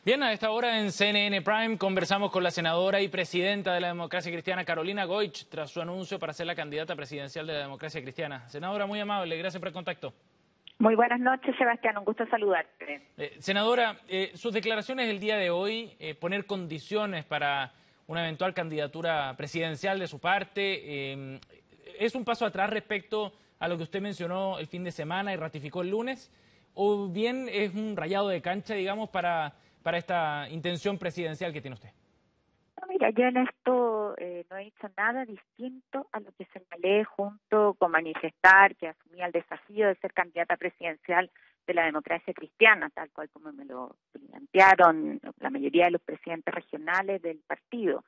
Bien, a esta hora en CNN Prime conversamos con la senadora y presidenta de la Democracia Cristiana, Carolina Goich, tras su anuncio para ser la candidata presidencial de la Democracia Cristiana. Senadora, muy amable, gracias por el contacto. Muy buenas noches, Sebastián, un gusto saludarte. Senadora, sus declaraciones el día de hoy, poner condiciones para una eventual candidatura presidencial de su parte, ¿es un paso atrás respecto a lo que usted mencionó el fin de semana y ratificó el lunes? ¿O bien es un rayado de cancha, digamos, para esta intención presidencial que tiene usted? No, mira, yo en esto no he hecho nada distinto a lo que señalé junto con manifestar que asumía el desafío de ser candidata presidencial de la Democracia Cristiana, tal cual como me lo plantearon la mayoría de los presidentes regionales del partido.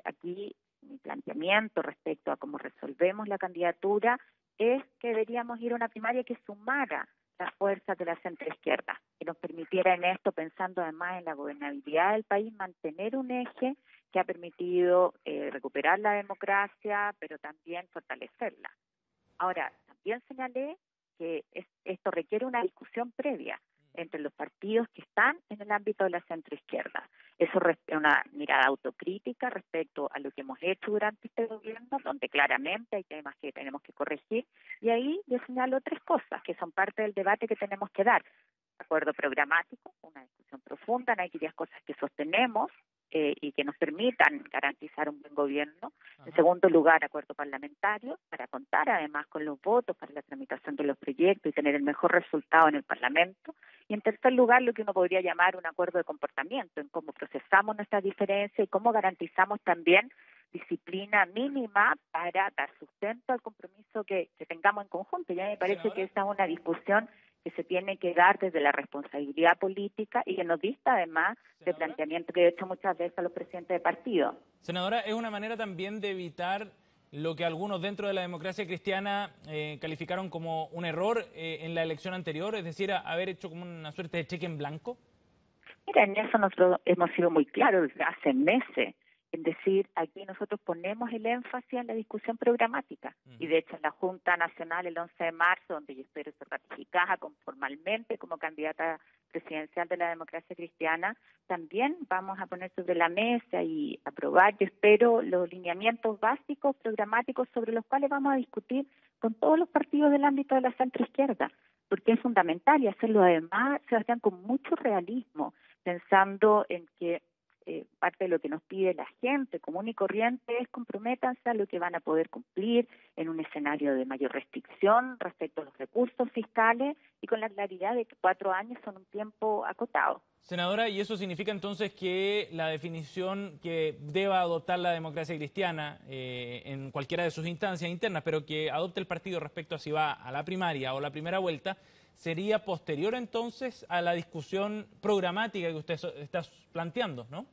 Aquí mi planteamiento respecto a cómo resolvemos la candidatura es que deberíamos ir a una primaria que sumara las fuerzas de la centroizquierda, que nos permitiera en esto, pensando además en la gobernabilidad del país, mantener un eje que ha permitido recuperar la democracia, pero también fortalecerla. Ahora, también señalé que esto requiere una discusión previa entre los partidos que están en el ámbito de la centroizquierda. Eso es una mirada autocrítica respecto a lo que hemos hecho durante este gobierno, donde claramente hay temas que tenemos que corregir, y ahí yo señalo tres cosas que son parte del debate que tenemos que dar. Acuerdo programático, una discusión profunda en aquellas cosas que sostenemos y que nos permitan garantizar un buen gobierno. En segundo lugar, acuerdo parlamentario, para contar además con los votos para la tramitación de los proyectos y tener el mejor resultado en el Parlamento. Y en tercer lugar, lo que uno podría llamar un acuerdo de comportamiento, en cómo procesamos nuestras diferencias y cómo garantizamos también disciplina mínima para dar sustento al compromiso que tengamos en conjunto. Ya me parece que esa es una discusión que se tiene que dar desde la responsabilidad política y que nos dista además de planteamiento que he hecho muchas veces a los presidentes de partido. Senadora, es una manera también de evitar lo que algunos dentro de la Democracia Cristiana calificaron como un error en la elección anterior, es decir, haber hecho como una suerte de cheque en blanco. Mira, en eso nosotros hemos sido muy claros desde hace meses. Es decir, aquí nosotros ponemos el énfasis en la discusión programática. Y de hecho en la Junta Nacional el 11 de marzo, donde yo espero ser ratificada formalmente como candidata presidencial de la Democracia Cristiana, también vamos a poner sobre la mesa y aprobar, yo espero, los lineamientos básicos programáticos sobre los cuales vamos a discutir con todos los partidos del ámbito de la centroizquierda, porque es fundamental y hacerlo además, Sebastián, con mucho realismo, pensando en que parte de lo que nos pide la gente común y corriente es comprométanse a lo que van a poder cumplir en un escenario de mayor restricción respecto a los recursos fiscales y con la claridad de que 4 años son un tiempo acotado. Senadora, ¿y eso significa entonces que la definición que deba adoptar la Democracia Cristiana en cualquiera de sus instancias internas, pero que adopte el partido respecto a si va a la primaria o la primera vuelta, sería posterior entonces a la discusión programática que usted está planteando, ¿no?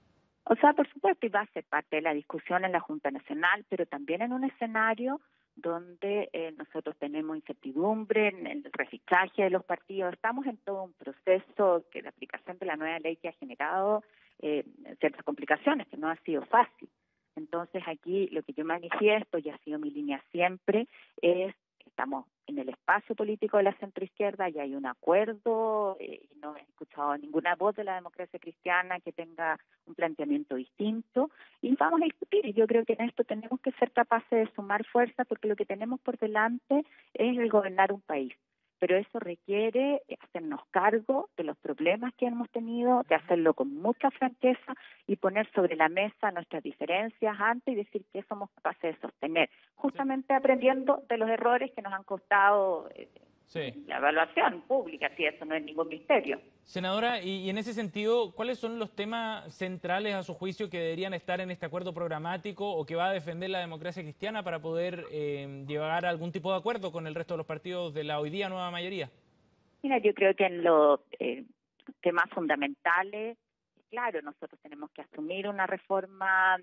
O sea, por supuesto, y va a ser parte de la discusión en la Junta Nacional, pero también en un escenario donde nosotros tenemos incertidumbre en el refichaje de los partidos. Estamos en todo un proceso que la aplicación de la nueva ley que ha generado ciertas complicaciones, que no ha sido fácil. Entonces aquí lo que yo manifiesto, y ha sido mi línea siempre, es que estamos en el espacio político de la centroizquierda y hay un acuerdo, y no he escuchado ninguna voz de la Democracia Cristiana que tenga un planteamiento distinto, y vamos a discutir, y yo creo que en esto tenemos que ser capaces de sumar fuerzas, porque lo que tenemos por delante es el gobernar un país. Pero eso requiere hacernos cargo de los problemas que hemos tenido, de hacerlo con mucha franqueza y poner sobre la mesa nuestras diferencias antes y decir qué somos capaces de sostener, justamente aprendiendo de los errores que nos han costado la evaluación pública, si eso no es ningún misterio. Senadora, y en ese sentido, ¿cuáles son los temas centrales a su juicio que deberían estar en este acuerdo programático o que va a defender la Democracia Cristiana para poder llegar a algún tipo de acuerdo con el resto de los partidos de la hoy día nueva mayoría? Mira, yo creo que en los temas fundamentales, claro, nosotros tenemos que asumir una reforma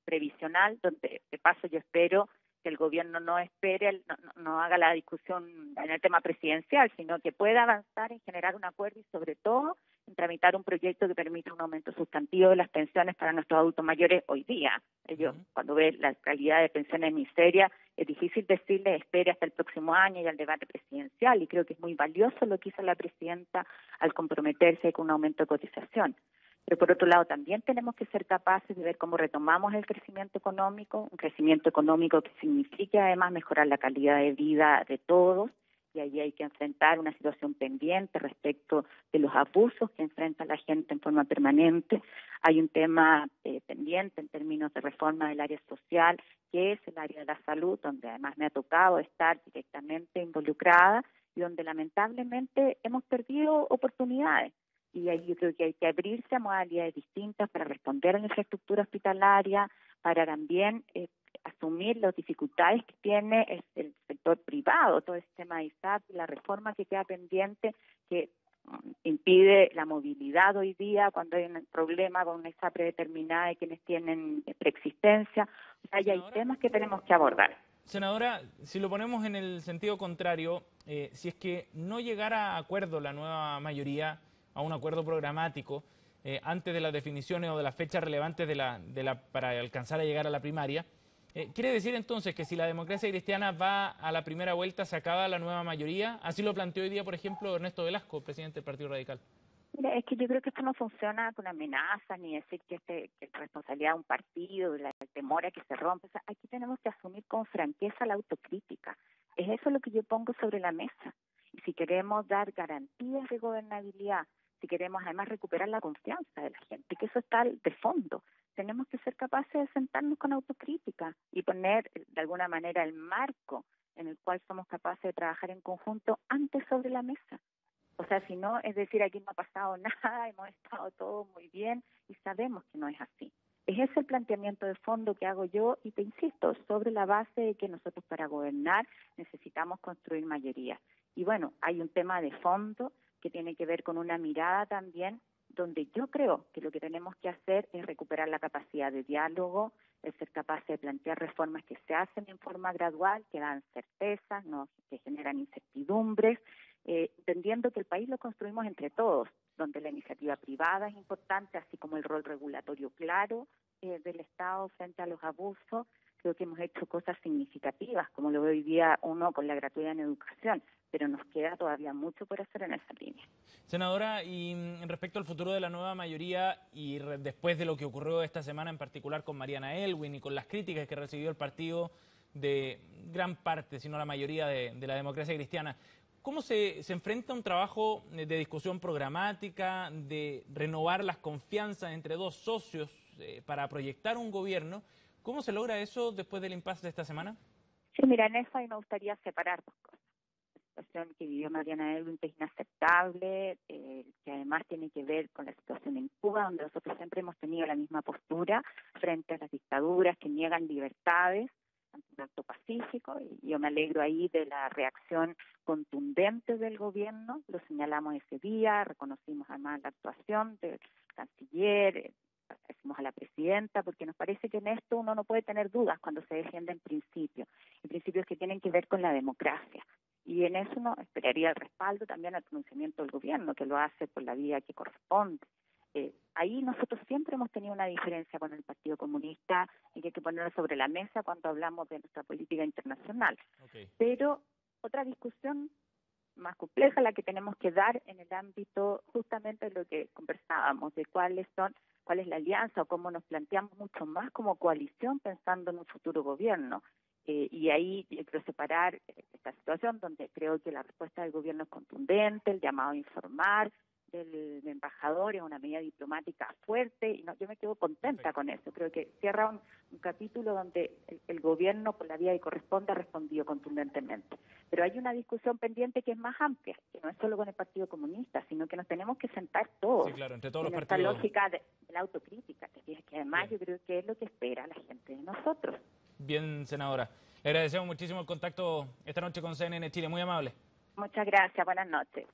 previsional, donde de paso yo espero que el gobierno no espere, no haga la discusión en el tema presidencial, sino que pueda avanzar en generar un acuerdo y sobre todo tramitar un proyecto que permita un aumento sustantivo de las pensiones para nuestros adultos mayores hoy día. Ellos, cuando ven la calidad de pensiones miseria, es difícil decirles espere hasta el próximo año y al debate presidencial, y creo que es muy valioso lo que hizo la presidenta al comprometerse con un aumento de cotización. Pero por otro lado también tenemos que ser capaces de ver cómo retomamos el crecimiento económico, un crecimiento económico que signifique además mejorar la calidad de vida de todos, y ahí hay que enfrentar una situación pendiente respecto de los abusos que enfrenta la gente en forma permanente. Hay un tema pendiente en términos de reforma del área social, que es el área de la salud, donde además me ha tocado estar directamente involucrada y donde lamentablemente hemos perdido oportunidades. Y ahí yo creo que hay que abrirse a modalidades distintas para responder a la infraestructura hospitalaria, para también asumir las dificultades que tiene el sector privado, todo el sistema de ISAP, la reforma que queda pendiente, que impide la movilidad hoy día cuando hay un problema con una ISAP predeterminada de quienes tienen preexistencia. O sea, ya hay temas que tenemos que abordar. Senadora, si lo ponemos en el sentido contrario, si es que no llegara a acuerdo la nueva mayoría, a un acuerdo programático, antes de las definiciones o de las fechas relevantes para alcanzar a llegar a la primaria, ¿quiere decir entonces que si la democracia cristiana va a la primera vuelta se acaba la nueva mayoría? Así lo planteó hoy día, por ejemplo, Ernesto Velasco, presidente del Partido Radical. Mira, es que yo creo que esto no funciona con amenazas ni decir que es responsabilidad de un partido, el temor a que se rompa. O sea, aquí tenemos que asumir con franqueza la autocrítica. Es eso lo que yo pongo sobre la mesa. Y si queremos dar garantías de gobernabilidad, si queremos además recuperar la confianza de la gente, que eso está de fondo, tenemos que ser capaces de sentarnos con autocrítica y poner de alguna manera el marco en el cual somos capaces de trabajar en conjunto antes sobre la mesa. O sea, si no, es decir, aquí no ha pasado nada, hemos estado todo muy bien y sabemos que no es así. Es ese el planteamiento de fondo que hago yo y te insisto, sobre la base de que nosotros para gobernar necesitamos construir mayoría. Y bueno, hay un tema de fondo que tiene que ver con una mirada también donde yo creo que lo que tenemos que hacer es recuperar la capacidad de diálogo, el ser capaces de plantear reformas que se hacen en forma gradual, que dan certezas, no que generan incertidumbres, entendiendo que el país lo construimos entre todos, donde la iniciativa privada es importante, así como el rol regulatorio claro del Estado frente a los abusos. Creo que hemos hecho cosas significativas, como lo ve hoy día uno con la gratuidad en educación, pero nos queda todavía mucho por hacer en esa línea. Senadora, y respecto al futuro de la nueva mayoría y después de lo que ocurrió esta semana en particular con Mariana Elwin y con las críticas que recibió el partido de gran parte, si no la mayoría de la democracia cristiana, ¿cómo se enfrenta un trabajo de discusión programática, de renovar las confianzas entre dos socios para proyectar un gobierno? ¿Cómo se logra eso después del impasse de esta semana? Sí, mira, en eso ahí me gustaría separar dos cosas. La situación que vivió Mariana Elwin es inaceptable, que además tiene que ver con la situación en Cuba, donde nosotros siempre hemos tenido la misma postura frente a las dictaduras que niegan libertades ante un acto pacífico, y yo me alegro ahí de la reacción contundente del gobierno, lo señalamos ese día, reconocimos además la actuación del canciller, agradecimos a la presidenta, porque nos parece que en esto uno no puede tener dudas cuando se defienden principios que tienen que ver con la democracia. Y en eso no esperaría el respaldo también al pronunciamiento del gobierno, que lo hace por la vía que corresponde. Ahí nosotros siempre hemos tenido una diferencia con el Partido Comunista y que hay que ponerlo sobre la mesa cuando hablamos de nuestra política internacional. Okay. Pero otra discusión más compleja la que tenemos que dar en el ámbito justamente de lo que conversábamos, de cuál es la alianza o cómo nos planteamos mucho más como coalición pensando en un futuro gobierno. Y ahí yo quiero separar esta situación donde creo que la respuesta del gobierno es contundente, el llamado a informar del embajador es una medida diplomática fuerte y yo me quedo contenta con eso. Creo que cierra un capítulo donde el gobierno, por la vía que corresponde, ha respondido contundentemente. Pero hay una discusión pendiente que es más amplia, que no es solo con el Partido Comunista, sino que nos tenemos que sentar todos, sí, claro, entre todos en los esta partidos. lógica de la autocrítica, que además Bien. yo creo que es lo que espera la gente de nosotros. Bien, senadora. Le agradecemos muchísimo el contacto esta noche con CNN Chile. Muy amable. Muchas gracias. Buenas noches.